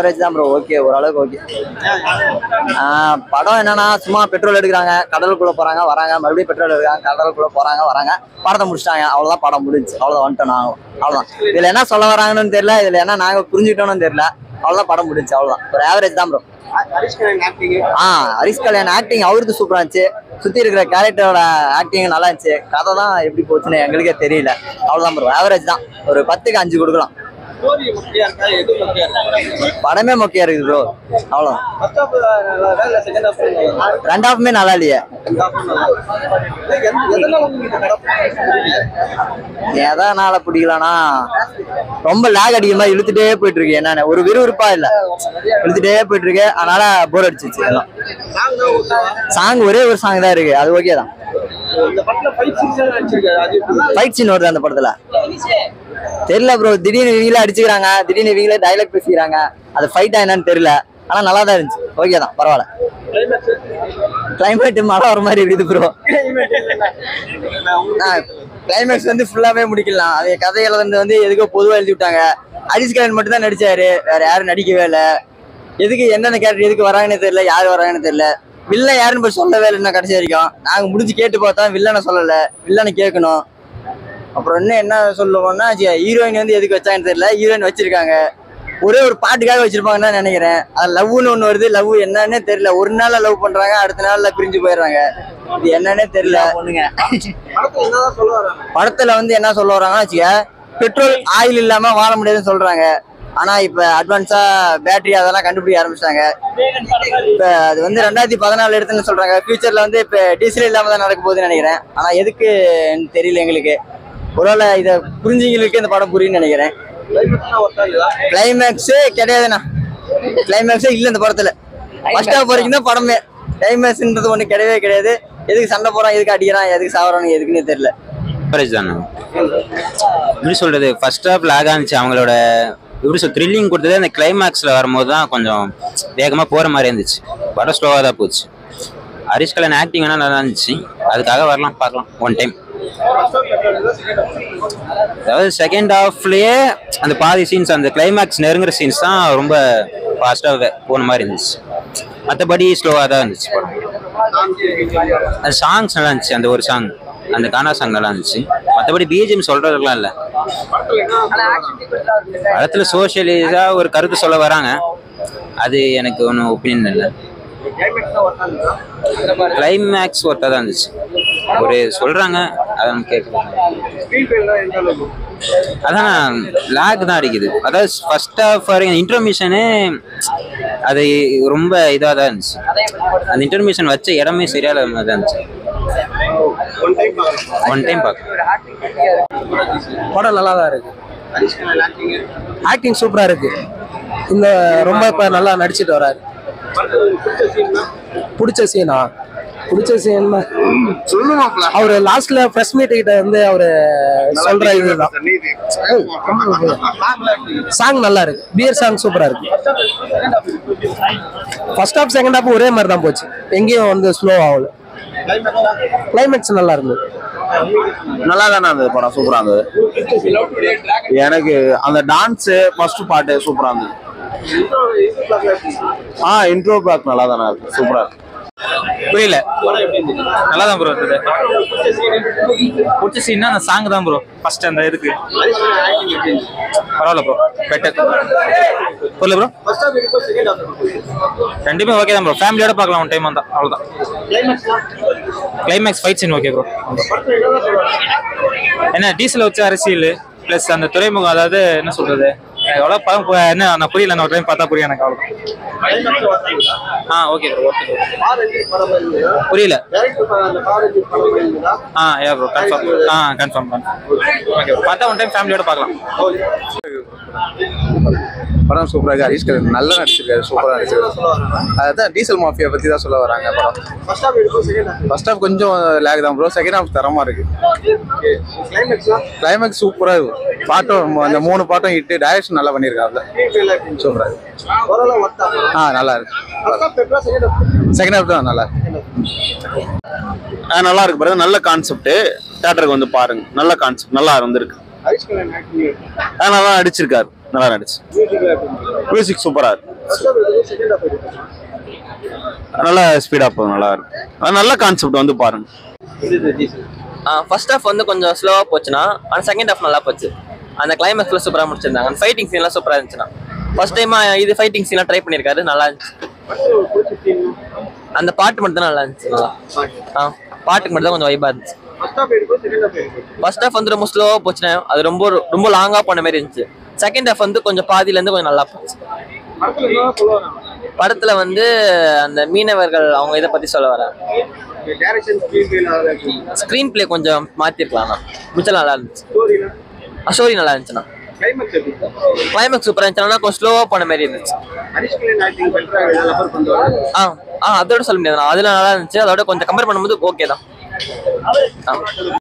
தான் bro. Okay, ஓரளவுக்கு okay. படம் என்னன்னா சும்மா பெட்ரோல் எடுக்கிறாங்க, கடலுக்குள்ள போறாங்க வராங்க, மறுபடியும் பெட்ரோல் எடுக்கிறாங்க, கடலுக்குள்ள போறாங்க வராங்க, படத்தை முடிச்சிட்டாங்க. அவ்வளவுதான், படம் முடிஞ்சு. அவ்வளவுதான், வந்துட்டோம் நாங்க. அவ்வளவுதான். இதுல என்ன சொல்ல வராங்கன்னு தெரியல, இதுல என்ன நாங்க புரிஞ்சுக்கிட்டோம்னு தெரியல. அவ்வளவுதான், படம் முடிஞ்சு. அவ்வளவுதான், ஒரு ஆவரேஜ் தான் ப்ரோ. ஹரிஷ் கல்யாண் ஆக்டிங் அவருக்கு சூப்பரா இருந்துச்சு. சுத்தி இருக்கிற கேரக்டரோட ஆக்டிங் நல்லா இருந்துச்சு. கதை தான் எப்படி போச்சுன்னு எங்களுக்கே தெரியல. அவ்வளவுதான் ப்ரோ, ஆவரேஜ் தான். ஒரு 10க்கு 5 கொடுக்கலாம். படமே மொக்கையா இருக்குது ப்ரோ. அவ்வளவு. ரெண்டாவுமே நல்லா இல்லையே. எதனால பிடிக்கலன்னா ரொம்ப லேக் அடிக்கிற மாதிரி இழுத்துட்டே போயிட்டு இருக்கு. என்னன்னு ஒரு விறுவிறுப்பா இல்ல, இழுத்துட்டே போயிட்டு இருக்கு. அதனால போர் அடிச்சிச்சு எல்லாம். சாங் ஒரே ஒரு சாங் தான் இருக்கு, அது ஓகே தான். ஃபைட் சீன் வருது அந்த படத்துல. தெரியல ப்ரோ, திடீர்னு இவங்களே அடிச்சுக்கிறாங்க, திடீர்னு இவங்களே டைலாக் பேசிக்கிறாங்க. அது ஃபைட்டா என்னன்னு தெரியல, ஆனா நல்லா தான் இருந்துச்சு. ஓகே தான், பரவாயில்ல. கிளைமேட் மழை வர மாதிரி இருக்குது ப்ரோ. கிளைமேக்ஸ் வந்து ஃபுல்லாவே முடிக்கலாம். அது கதைகளை வந்து எதுக்கோ பொதுவாக எழுதி விட்டாங்க. ஹரிஷ் கல்யாண் மட்டும் தான் நடிச்சாரு, வேற யாரும் நடிக்கவே இல்லை. எதுக்கு என்னென்ன கேரக்டர் எதுக்கு வராங்கன்னு தெரியல, யாரு வராங்கன்னு தெரியல. வில்லன் யாருன்னு போய் சொல்லவே இல்லைன்னா கடைசி வரைக்கும். நாங்க முடிஞ்சு கேட்டு பார்த்தோம், வில்லனை சொல்லல, வில்லனை கேட்கணும். அப்புறம் இன்னும் என்ன சொல்லுவோம்னா, ஹீரோயின் வந்து எதுக்கு வச்சாங்கன்னு தெரியல. ஹீரோயின் வச்சிருக்காங்க, ஒரே ஒரு பாட்டுக்காக வச்சிருப்பாங்கன்னு தான் நினைக்கிறேன். அது லவ்னு ஒண்ணு வருது, லவ் என்னன்னே தெரியல. ஒரு நாள்ல லவ் பண்றாங்க, அடுத்த நாள்ல பிரிஞ்சு போயிடுறாங்க. இது என்னன்னே தெரியல. படத்துல வந்து என்ன சொல்ல வராங்கன்னா வச்சுக்க, பெட்ரோல் ஆயில் இல்லாம வாழ முடியாதுன்னு சொல்றாங்க. ஆனா இப்ப அட்வான்ஸா பேட்டரி அதெல்லாம் கண்டுபிடிக்க ஆரம்பிச்சிட்டாங்க. இப்ப அது வந்து 2014 எடுத்துன்னு சொல்றாங்க. ஃபியூச்சர்ல வந்து இப்ப டீசல் இல்லாம தான் நடக்க போகுதுன்னு நினைக்கிறேன். ஆனா எதுக்கு தெரியல எங்களுக்கு. ஒருவேளை இதை புரிஞ்சுங்களுக்கு இந்த படம் புரியுன்னு நினைக்கிறேன். கிளைமேக்ஸே கிடையாதுண்ணா, கிளைமேக்ஸே இல்லை இந்த படத்துல. ஃபர்ஸ்ட் ஹாஃப் வரைக்கும் தான் படமே. கிளைமேக்ஸ்ன்றது ஒண்ணு கிடையவே கிடையாது. எதுக்கு சண்டை போறான், எதுக்கு அடிக்கிறான், எதுக்கு சாவறான்னு எதுக்குன்னு தெரியல. எப்படி சொல்றது, ஃபர்ஸ்ட் ஹாஃப் லாக் ஆனிச்சு. அவங்களோட எப்படி சொல் த்ரில்லிங் கொடுத்தது அந்த கிளைமேக்ஸ்ல வரும்போது தான் கொஞ்சம் வேகமா போற மாதிரி இருந்துச்சு. படம் ஸ்லோவா தான் போச்சு. ஹரிஷ் கல்யாண் ஆக்டிங் வேணா நல்லா இருந்துச்சு, அதுக்காக வரலாம், பார்க்கலாம் ஒன் டைம். அதாவது செகண்ட் ஹாஃப்லயே அந்த பாதி சீன்ஸ், அந்த கிளைமேக்ஸ் நெருங்குற சீன்ஸ் தான் ரொம்ப ஃபாஸ்டா போன மாதிரி இருந்துச்சு. மற்றபடி ஸ்லோவா தான் இருந்துச்சு படம். அந்த சாங்ஸ் நல்லா இருந்துச்சு. அந்த ஒரு சாங், அந்த கானா சாங் நல்லா இருந்துச்சு. மற்றபடி பிஜிஎம் சொல்றதுக்கெல்லாம் இல்லை. படத்துல சோசியலிஸா ஒரு கருத்து சொல்ல வராங்க, அது எனக்கு ஒன்றும் ஒப்பீனியன் இல்லை. கிளைமேக்ஸ் ஒர்த்தா தான் இருந்துச்சு. ஒரு சொல்றாங்க, அதான் கேட்கலாம். அதான் லாக் தான் அடிக்குது. அதாவது ஃபர்ஸ்ட் ஹாஃப் வரைக்கும் இன்டர்மிஷனு அது ரொம்ப இதாக தான் இருந்துச்சு. அந்த இன்டர்மிஷன் வச்ச இடமே சரியான மாதிரி தான் இருந்துச்சு. ஒன் டைம் பார்க்க. படம் நல்லா தான் இருக்கு. ஆக்டிங் சூப்பரா இருக்கு. இந்த ரொம்ப இப்ப நல்லா நடிச்சிட்டு வராரு. பிடிச்ச சீனா, பிடிச்ச சீன் அவரு லாஸ்ட்ல பிரஸ் மீட் கிட்ட வந்து அவரு சொல்ற இதுதான். சாங் நல்லா இருக்கு. பியர் சாங் சூப்பரா இருக்கு. ஃபர்ஸ்ட் ஹாஃப் செகண்ட் ஹாஃப் ஒரே மாதிரி தான் போச்சு, எங்கேயும் வந்து ஸ்லோ ஆகல. கிளைமேக்ஸ் நல்லா இருந்தது. நல்லா தானே இருந்தது படம், சூப்பரா இருந்தது. எனக்கு அந்த டான்ஸ் ஃபர்ஸ்ட் பாட்டு சூப்பரா இருந்தது. இன்ட்ரோ பிளாக் நல்லா தானே இருக்கு, சூப்பரா இருக்கு. புரியல, நல்லா தான் ப்ரோ இருந்தது. பிடிச்ச சீன்னா அந்த சாங் தான் ப்ரோ. ஃபர்ஸ்ட் அந்த இதுக்கு பரவாயில்ல ப்ரோ, பெட்டர். புரியல ப்ரோ, ரெண்டுமே ஓகே தான் ப்ரோ. ஃபேமிலியோட பார்க்கலாம் ஒன் டைம் வந்தா, அவ்வளோதான். Climax fight scene okay bro. என்ன டீசல் வச்சு அரசியல் பிளஸ் அந்த துறைமுகம், அதாவது என்ன சொல்றது, எவ்வளோ படம் என்ன நான் புரியல, நான் ஒரு டைம் பார்த்தா புரியும் எனக்கு, அவ்வளோ. ஓகே ப்ரோ, ஓகே புரியல. Yeah bro, confirm confirm okay bro. பார்த்தா ஒன் டைம் ஃபேமிலியோட பார்க்கலாம். படம் சூப்பரா இருக்கு. ஹரிஷ் கல்யாண் நல்லா நடிச்சிருக்காரு, சூப்பரா நடிச்சிருக்காரு. அதான் டீசல் மாஃபியா பத்தி தான் சொல்ல வராங்க படம். ஃபர்ஸ்ட் ஹாஃப் கொஞ்சம் லேக் தான் ப்ரோ, செகண்ட் ஹாஃப் தரமா இருக்கு. கிளைமேக்ஸ் சூப்பரா இருக்கு. பாட்டும் அந்த 3 பாட்டும் ஹிட். டைரக்ஷன் நல்லா பண்ணிருக்காங்க, சூப்பரா இருக்கு. நல்லா இருக்கு. செகண்ட் ஹாஃப் தான் நல்லா இருக்கு. நல்லா இருக்கு பாருங்க, நல்ல கான்செப்ட். தியேட்டருக்கு வந்து பாருங்க, நல்ல கான்செப்ட், நல்லா இருந்திருக்கு. நல்லா நடிச்சிருக்காரு, நல்லா நடிச்சு. மியூசிக் சூப்பரா இருக்கு. நல்லா ஸ்பீடா போகும், நல்லா இருக்கு. நல்ல கான்செப்ட் வந்து பாருங்க. ஃபர்ஸ்ட் ஹாஃப் வந்து கொஞ்சம் ஸ்லோவா போச்சுன்னா ஆனால் செகண்ட் ஹாஃப் நல்லா போச்சு. அந்த கிளைமேக்ஸ்ல சூப்பராக முடிச்சிருந்தாங்க. அந்த ஃபைட்டிங் சீன்லாம் சூப்பராக இருந்துச்சுன்னா ஃபர்ஸ்ட் டைமா இது ஃபைட்டிங் சீன்லாம் ட்ரை பண்ணியிருக்காரு, நல்லா இருந்துச்சு. அந்த பாட்டு மட்டும் தான் நல்லா இருந்துச்சு. பாட்டுக்கு மட்டும் தான் கொஞ்சம் வைபா இருந்துச்சு. ஃபர்ஸ்ட் ஹாஃப் வந்து ரொம்ப ஸ்லோவா போச்சுன்னா அது ரொம்ப ரொம்ப லாங்கா போன மாதிரி இருந்துச்சு. செகண்ட் ஹாஃப் வந்து கொஞ்சம் பாதியில இருந்து கொஞ்சம் நல்லா போச்சு. படத்துல வந்து அந்த மீனவர்கள் அவங்க இதை பத்தி சொல்ல வர ஸ்கிரீன் பிளே கொஞ்சம் மாத்திருக்கலாம். மிச்சம் நல்லா இருந்துச்சு. ஸ்டோரி நல்லா இருந்துச்சுண்ணா. கிளைமேக்ஸ் சூப்பரா இருந்துச்சுன்னா கொஞ்சம் ஸ்லோவா போன மாதிரி இருந்துச்சு. அதோட சொல்ல முடியாது, அதுல நல்லா இருந்துச்சு. அதோட கொஞ்சம் கம்பேர் பண்ணும்போது ஓகே தான்.